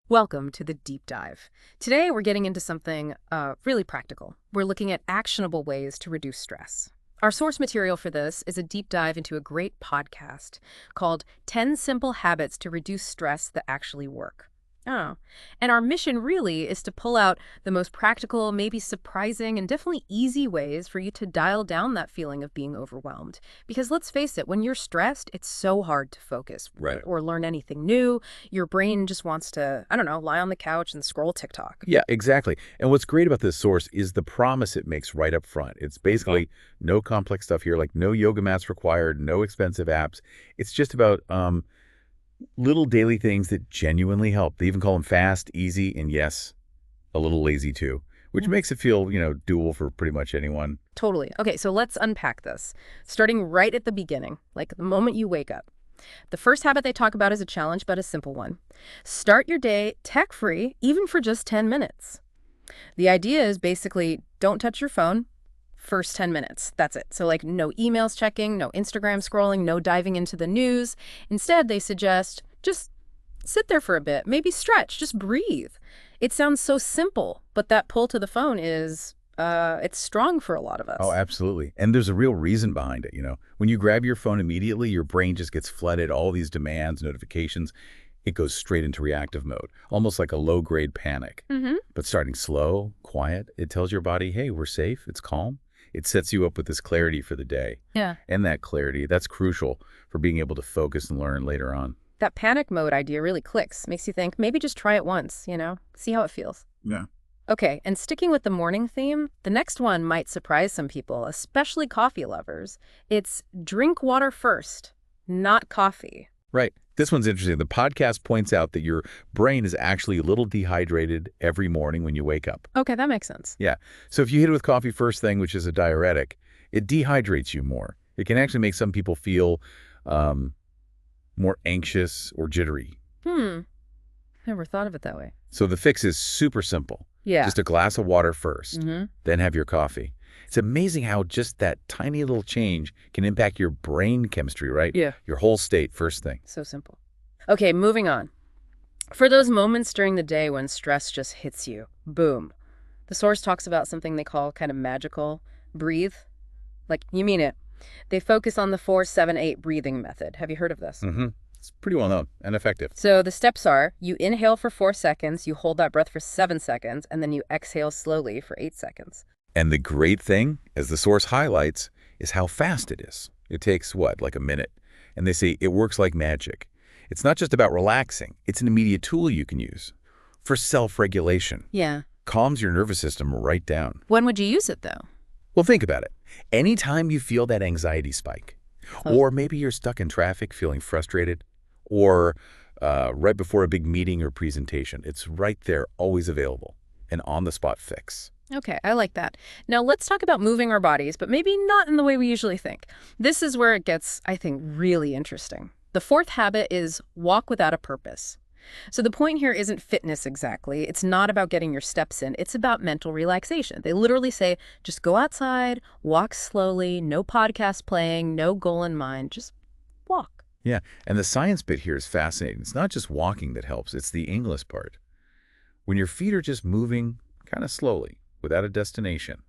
Welcome to the deep dive. Today we're getting into something really practical. We're looking at actionable ways to reduce stress. Our source material for this is a deep dive into a great podcast called 10 Simple Habits to Reduce Stress That Actually Work. Oh, and our mission really is to pull out the most practical, maybe surprising, and definitely easy ways for you to dial down that feeling of being overwhelmed. Because let's face it, when you're stressed, it's so hard to focus Right. or learn anything new. Your brain just wants to, I don't know, lie on the couch and scroll TikTok. Yeah, exactly. And what's great about this source is the promise it makes right up front. It's basically no complex stuff here, like no yoga mats required, no expensive apps. It's just about little daily things that genuinely help. They even call them fast, easy, and yes, a little lazy too, which Yeah. makes it feel, doable for pretty much anyone. Totally. Okay, so let's unpack this. Starting right at the beginning, like the moment you wake up. The first habit they talk about is a challenge, but a simple one. Start your day tech-free, even for just 10 minutes. The idea is basically don't touch your phone first 10 minutes. That's it. So like no emails checking, no Instagram scrolling, no diving into the news. Instead, they suggest just sit there for a bit, maybe stretch, just breathe. It sounds so simple, but that pull to the phone is it's strong for a lot of Oh, us. absolutely. And there's a real reason behind it. When you grab your phone immediately, your brain just gets flooded, all these demands, notifications. It goes straight into reactive mode, almost like a low-grade panic. Mm-hmm. But starting slow, quiet, it tells your body, hey, we're safe, it's calm. It sets you up with this clarity for the day. Yeah. And that clarity, that's crucial for being able to focus and learn later on. That panic mode idea really clicks. Makes you think, maybe just try it once, see how it feels. Yeah. Okay, and sticking with the morning theme, the next one might surprise some people, especially coffee lovers. It's drink water first, not coffee. Right. This one's interesting. The podcast points out that your brain is actually a little dehydrated every morning when you wake up. Okay, that makes sense. Yeah. So if you hit it with coffee first thing, which is a diuretic, it dehydrates you more. It can actually make some people feel more anxious or jittery. Never thought of it that way. So the fix is super simple. Yeah. Just a glass of water first, Mm-hmm. then have your coffee. It's amazing how just that tiny little change can impact your brain chemistry, right? Yeah. Your whole state first thing. So simple. Okay, moving on. For those moments during the day when stress just hits you, boom. The source talks about something they call kind of magical breathe. Like, you mean it. They focus on the 4-7-8 breathing method. Have you heard of this? Mm-hmm. It's pretty well known and effective. So the steps are you inhale for 4 seconds, you hold that breath for 7 seconds, and then you exhale slowly for 8 seconds. And the great thing, as the source highlights, is how fast it is. It takes, like a minute? And they say it works like magic. It's not just about relaxing. It's an immediate tool you can use for self-regulation. Yeah. Calms your nervous system right down. When would you use it, though? Well, think about it. Anytime you feel that anxiety spike, or maybe you're stuck in traffic feeling frustrated, or right before a big meeting or presentation, it's right there, always available, an on-the-spot fix. Okay, I like that. Now let's talk about moving our bodies, but maybe not in the way we usually think. This is where it gets, I think, really interesting. The fourth habit is walk without a purpose. So the point here isn't fitness exactly. It's not about getting your steps in. It's about mental relaxation. They literally say, just go outside, walk slowly, no podcast playing, no goal in mind, just walk. Yeah, and the science bit here is fascinating. It's not just walking that helps, it's the aimless part. When your feet are just moving kind of slowly, without a destination,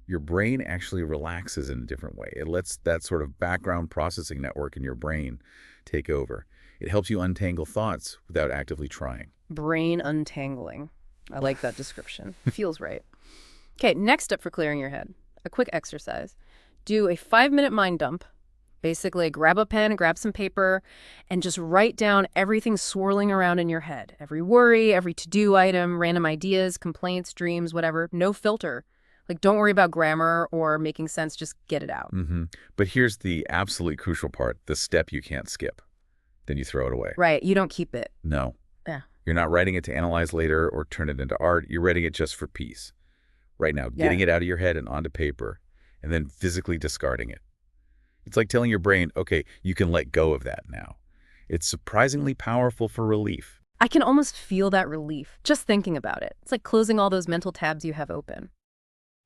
your brain actually relaxes in a different way. It lets that sort of background processing network in your brain take over. It helps you untangle thoughts without actively trying. Brain untangling. I like that description. Feels right. Okay, next step for clearing your head. A quick exercise. Do a 5-minute mind dump. Basically, grab a pen, grab some paper, and just write down everything swirling around in your head. Every worry, every to-do item, random ideas, complaints, dreams, whatever. No filter. Like, don't worry about grammar or making sense. Just get it out. Mm-hmm. But here's the absolutely crucial part, the step you can't skip. Then you throw it away. Right. You don't keep it. No. Yeah. You're not writing it to analyze later or turn it into art. You're writing it just for peace. Right now, getting it out of your head and onto paper, and then physically discarding it. It's like telling your brain, okay, you can let go of that now. It's surprisingly powerful for relief. I can almost feel that relief just thinking about it. It's like closing all those mental tabs you have open.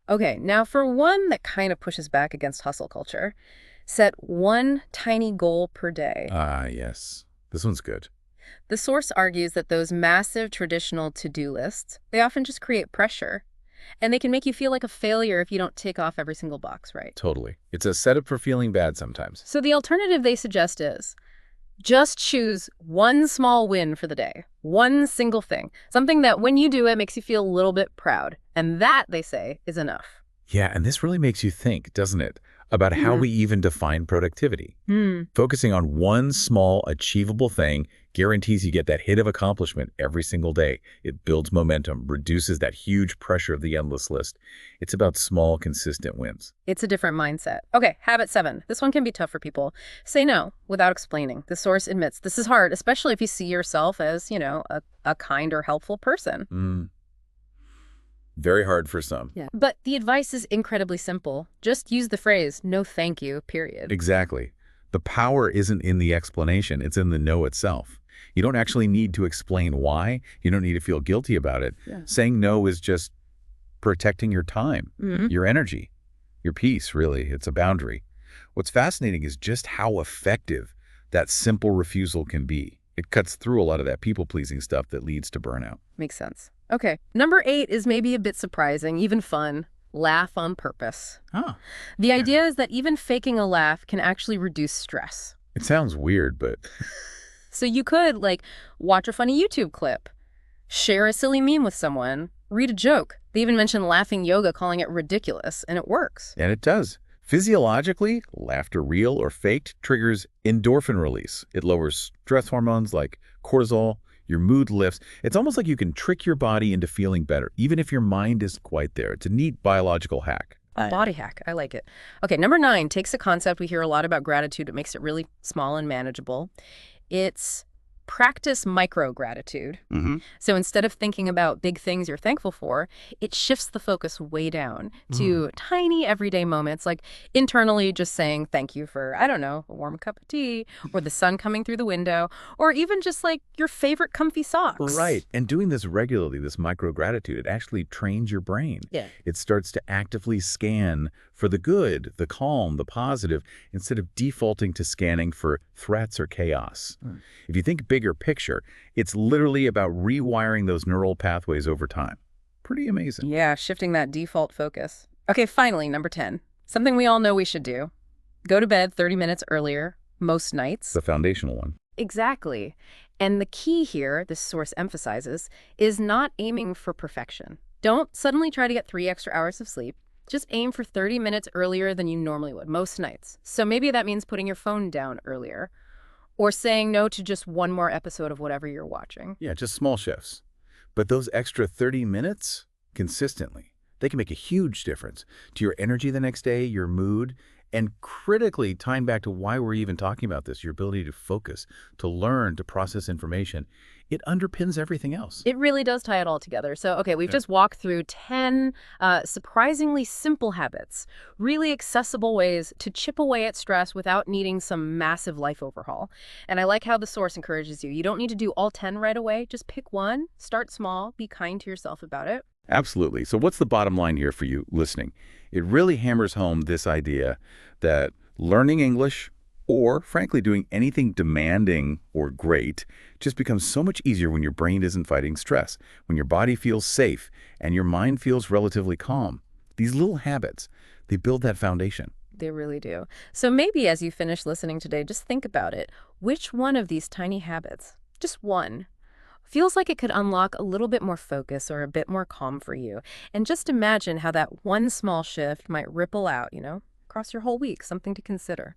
Okay, now for one that kind of pushes back against hustle culture, set one tiny goal per day. Ah, yes. This one's good. The source argues that those massive traditional to-do lists, they often just create pressure. And they can make you feel like a failure if you don't tick off every single box, right? Totally. It's a setup for feeling bad sometimes. So the alternative they suggest is just choose one small win for the day. One single thing. Something that when you do it makes you feel a little bit proud. And that, they say, is enough. Yeah, and this really makes you think, doesn't it, about how we even define productivity. Focusing on one small, achievable thing guarantees you get that hit of accomplishment every single day. It builds momentum, reduces that huge pressure of the endless list. It's about small, consistent wins. It's a different mindset. Okay, habit 7. This one can be tough for people. Say no without explaining. The source admits this is hard, especially if you see yourself as, a kind or helpful person. Very hard for some. Yeah. But the advice is incredibly simple. Just use the phrase, no thank you, period. Exactly. The power isn't in the explanation, it's in the no itself. You don't actually need to explain why. You don't need to feel guilty about it. Yeah. Saying no is just protecting your time, your energy, your peace, really. It's a boundary. What's fascinating is just how effective that simple refusal can be. It cuts through a lot of that people-pleasing stuff that leads to burnout. Makes sense. Okay, number 8 is maybe a bit surprising, even fun. Laugh on purpose. The idea is that even faking a laugh can actually reduce stress. It sounds weird, but... So you could, watch a funny YouTube clip, share a silly meme with someone, read a joke. They even mention laughing yoga, calling it ridiculous, and it works. And it does. Physiologically, laughter, real or faked, triggers endorphin release. It lowers stress hormones like cortisol. Your mood lifts. It's almost like you can trick your body into feeling better, even if your mind isn't quite there. It's a neat biological hack. A body hack. I like it. Okay, number 9 takes a concept we hear a lot about gratitude. It makes it really small and manageable. It's practice micro-gratitude. So instead of thinking about big things you're thankful for, it shifts the focus way down to tiny everyday moments, like internally just saying thank you for, I don't know, a warm cup of tea, or the sun coming through the window, or even just your favorite comfy socks. Right. And doing this regularly, this micro-gratitude, it actually trains your brain. Yeah. It starts to actively scan for the good, the calm, the positive, instead of defaulting to scanning for threats or chaos. If you think bigger picture, it's literally about rewiring those neural pathways over time. Pretty amazing. Yeah, shifting that default focus. Okay, finally, number 10. Something we all know we should do. Go to bed 30 minutes earlier, most nights. The foundational one. Exactly. And the key here, this source emphasizes, is not aiming for perfection. Don't suddenly try to get 3 extra hours of sleep. Just aim for 30 minutes earlier than you normally would, most nights. So maybe that means putting your phone down earlier, or saying no to just one more episode of whatever you're watching. Yeah, just small shifts. But those extra 30 minutes, consistently, they can make a huge difference to your energy the next day, your mood, and critically, tying back to why we're even talking about this, your ability to focus, to learn, to process information. It underpins everything else. It really does tie it all together. So, okay, we've just walked through 10 surprisingly simple habits, really accessible ways to chip away at stress without needing some massive life overhaul. And I like how the source encourages you. You don't need to do all 10 right away. Just pick one, start small, be kind to yourself about it. Absolutely. So what's the bottom line here for you listening? It really hammers home this idea that learning English, or frankly doing anything demanding or great, just becomes so much easier when your brain isn't fighting stress, when your body feels safe and your mind feels relatively calm. These little habits, they build that foundation. They really do. So maybe as you finish listening today, just think about it. Which one of these tiny habits, just one, feels like it could unlock a little bit more focus or a bit more calm for you? And just imagine how that one small shift might ripple out, across your whole week, something to consider.